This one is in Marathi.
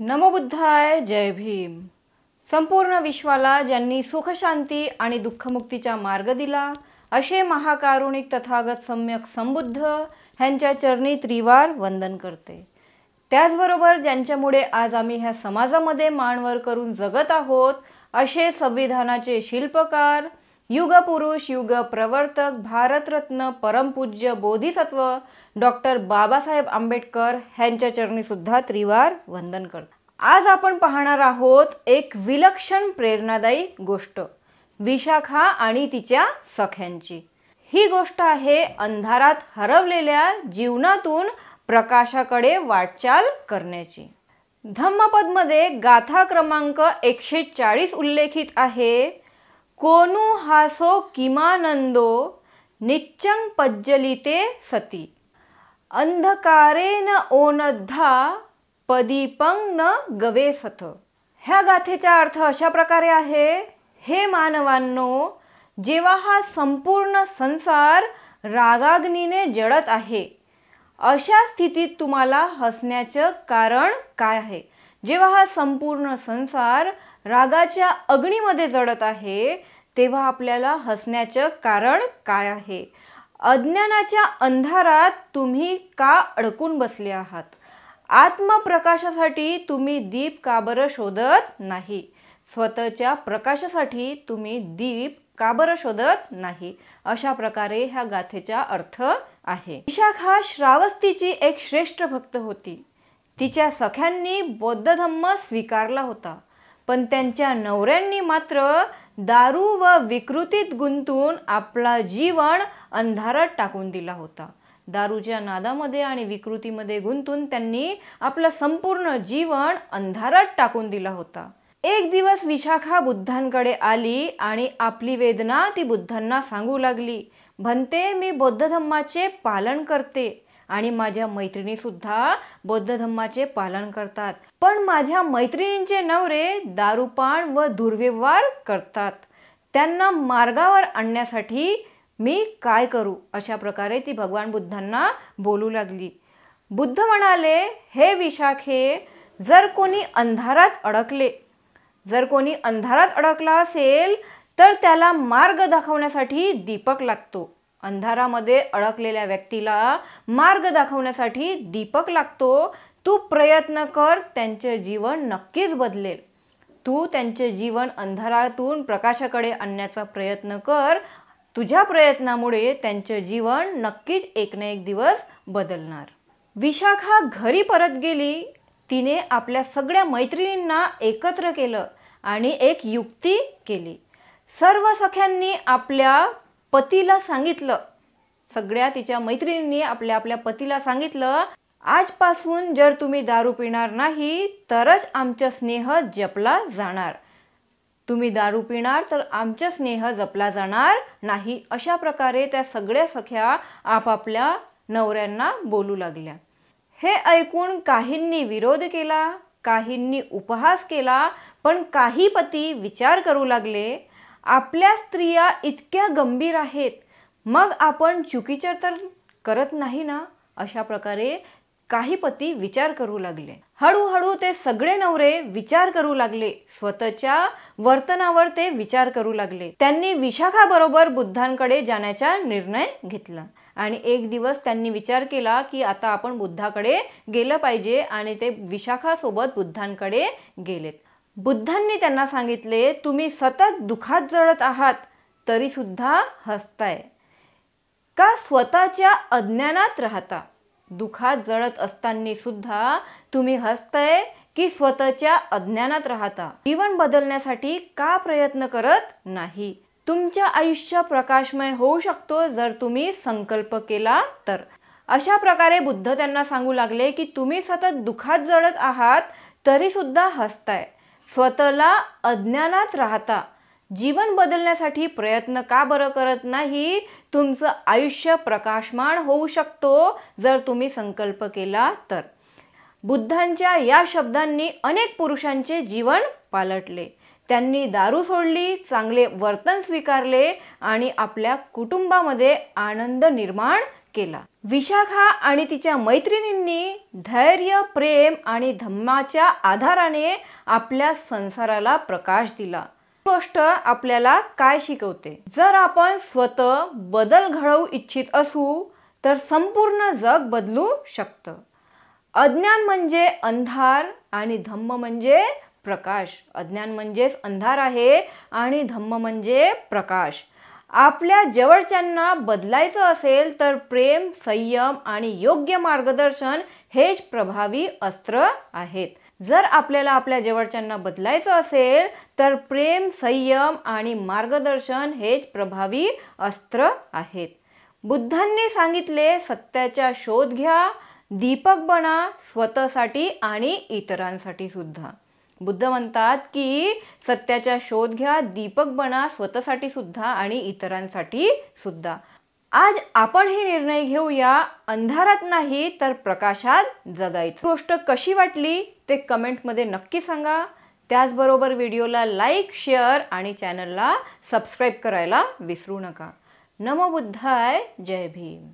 नमो बुद्धाय, जय भीम। संपूर्ण विश्वाला ज्यांनी सुख शांती आणि दुःखमुक्तीचा मार्ग दिला असे महाकारुणिक तथागत सम्यक संबुद्ध ह्यांच्या चरणी त्रिवार वंदन करते। त्याचबरोबर ज्यांच्यामुळे आज आम्ही ह्या समाजामध्ये मानवर करून जगत आहोत असे संविधानाचे शिल्पकार, युगपुरुष, युग प्रवर्तक, भारतरत्न, परमपूज्य बोधिसत्व डॉक्टर बाबासाहेब आंबेडकर ह्यांच्या चरणी सुद्धा त्रिवार वंदन करतो। आज आपण पाहणार आहोत एक विलक्षण प्रेरणादायी गोष्ट, विशाखा आणि तिच्या सख्यांची। ही गोष्ट आहे अंधारात हरवलेल्या जीवनातून प्रकाशाकडे वाटचाल करण्याची। धम्मपदमध्ये गाथा क्रमांक 140 उल्लेखित आहे। कोणू हासो किमानंदो निच्चं पज्जलिते सती अंधकारेन ओनद्धा पदीपं न गवेसथ। ह्या गाथेचा अर्थ अशा प्रकारे आहे, हे मानवांनो, जेव्हा हा संपूर्ण संसार रागाग्नीने जळत आहे अशा स्थितीत तुम्हाला हसण्याचं कारण काय आहे? जेव्हा हा संपूर्ण संसार रागाच्या अग्नीमध्ये जळत आहे तेव्हा आपल्याला हसण्याचं कारण काय आहे? अज्ञानाच्या अंधारात तुम्ही का अडकून बसले आहात? आत्मप्रकाशासाठी तुम्ही दीप का बरं शोधत नाही? स्वतःच्या प्रकाशासाठी तुम्ही दीप का बरं शोधत नाही? अशा प्रकारे ह्या गाथेचा अर्थ आहे। विशाखा श्रावस्तीची एक श्रेष्ठ भक्त होती। तिच्या सख्यांनी बौद्ध धम्म स्वीकारला होता, पण त्यांच्या नवऱ्यांनी मात्र दारू व विकृतीत गुंतून आपला जीवन अंधारात टाकून दिला होता। दारूच्या नादामध्ये आणि विकृतीमध्ये गुंतून त्यांनी आपलं संपूर्ण जीवन अंधारात टाकून दिला होता। एक दिवस विशाखा बुद्धांकडे आली आणि आपली वेदना ती बुद्धांना सांगू लागली। म्हणते, मी बौद्ध धम्माचे पालन करते आणि माझ्या मैत्रिणी सुद्धा बौद्ध धम्माचे पालन करतात, पण माझ्या मैत्रिणींचे नवरे दारूपान व दुर्व्यवहार करतात। त्यांना मार्गावर आणण्यासाठी मी काय करू? अशा प्रकारे ती भगवान बुद्धांना बोलू लागली। बुद्ध म्हणाले, हे विशाखे, जर कोणी अंधारात अडकला असेल तर त्याला मार्ग दाखवण्यासाठी दीपक लागतो। अंधारामध्ये अडकलेल्या व्यक्तीला मार्ग दाखवण्यासाठी दीपक लागतो। तू प्रयत्न कर, त्यांचे जीवन नक्कीच बदलेल। तू त्यांचे जीवन अंधारातून प्रकाशाकडे आणण्याचा प्रयत्न कर। तुझ्या प्रयत्नामुळे त्यांचे जीवन नक्कीच एक ना एक दिवस बदलणार। विशाखा घरी परत गेली। तिने आपल्या सगळ्या मैत्रिणींना एकत्र केलं आणि एक युक्ती केली। सर्व सख्यांनी आपल्या पतीला सांगितलं, सगळ्या तिच्या मैत्रिणींनी आपल्या पतीला सांगितलं, आजपासून जर तुम्ही दारू पिणार नाही तरच आमचा स्नेह जपला जाणार। तुम्ही दारू पिणार तर आमचा स्नेह जपला जाणार नाही। अशा प्रकारे त्या सगळ्या सख्या आपापल्या नवऱ्यांना बोलू लागल्या। हे ऐकून काहींनी विरोध केला, काहींनी उपहास केला, पण काही पती विचार करू लागले, आपल्या स्त्रिया इतक्या गंभीर आहेत, मग आपण चुकीचं तर करत नाही ना? अशा प्रकारे काही पती विचार करू लागले। हळूहळू ते सगळे नवरे विचार करू लागले, स्वतःच्या वर्तनावर ते विचार करू लागले। त्यांनी विशाखाबरोबर बुद्धांकडे जाण्याचा निर्णय घेतला आणि एक दिवस त्यांनी विचार केला की आता आपण बुद्धाकडे गेलं पाहिजे आणि ते विशाखासोबत बुद्धांकडे गेलेत। बुद्धांनी त्यांना सांगितले, तुम्ही सतत दुःखात जळत आहात तरी सुद्धा हसताय का? स्वतःच्या अज्ञानात राहता? दुःखात जळत असताना सुद्धा तुम्ही हसताय की स्वतःच्या अज्ञानात राहता? जीवन बदलण्यासाठी का प्रयत्न करत नाही? तुमचं आयुष्य प्रकाशमय होऊ शकतो जर तुम्ही संकल्प केला तर। अशा प्रकारे बुद्ध त्यांना सांगू लागले की तुम्ही सतत दुःखात जळत आहात तरी सुद्धा हसताय, स्वतःला अज्ञानात राहता, जीवन बदलण्यासाठी प्रयत्न का बरं करत नाही? तुमचं आयुष्य प्रकाशमान होऊ शकतो जर तुम्ही संकल्प केला तर। बुद्धांच्या या शब्दांनी अनेक पुरुषांचे जीवन पालटले। त्यांनी दारू सोडली, चांगले वर्तन स्वीकारले आणि आपल्या कुटुंबामध्ये आनंद निर्माण केला. विशाखा आणि तिच्या मैत्रिणींनी धैर्य, प्रेम आणि धम्माच्या आधाराने आपल्या संसाराला प्रकाश दिला. गोष्ट आपल्याला काय शिकवते? जर आपण स्वतः बदल घडवू इच्छित असू तर संपूर्ण जग बदलू शकतं. अज्ञान म्हणजे अंधार आणि धम्म म्हणजे प्रकाश. अज्ञान म्हणजेच अंधार आहे आणि धम्म म्हणजे प्रकाश. आपल्या जवळच्यांना बदलायचं असेल तर प्रेम, संयम आणि योग्य मार्गदर्शन हेच प्रभावी अस्त्र आहेत. जर आपल्याला आपल्या जवळच्यांना बदलायचं असेल तर प्रेम, संयम आणि मार्गदर्शन हेच प्रभावी अस्त्र आहेत. बुद्धांनी सांगितले, सत्याचा शोध घ्या, दीपक बना, स्वतःसाठी आणि इतरांसाठी सुद्धा. बुद्ध म्हणतात की सत्याचा शोध घ्या, दीपक बना, स्वतःसाठी सुद्धा आणि इतरांसाठी सुद्धा. आज आपण हे निर्णय घेऊया, अंधारात नाही तर प्रकाशात जगायचं. गोष्ट कशी वाटली ते कमेंटमध्ये नक्की सांगा. त्याचबरोबर व्हिडिओला लाईक, शेअर आणि चॅनलला सबस्क्राईब करायला विसरू नका. नमो बुद्धाय. जय भीम.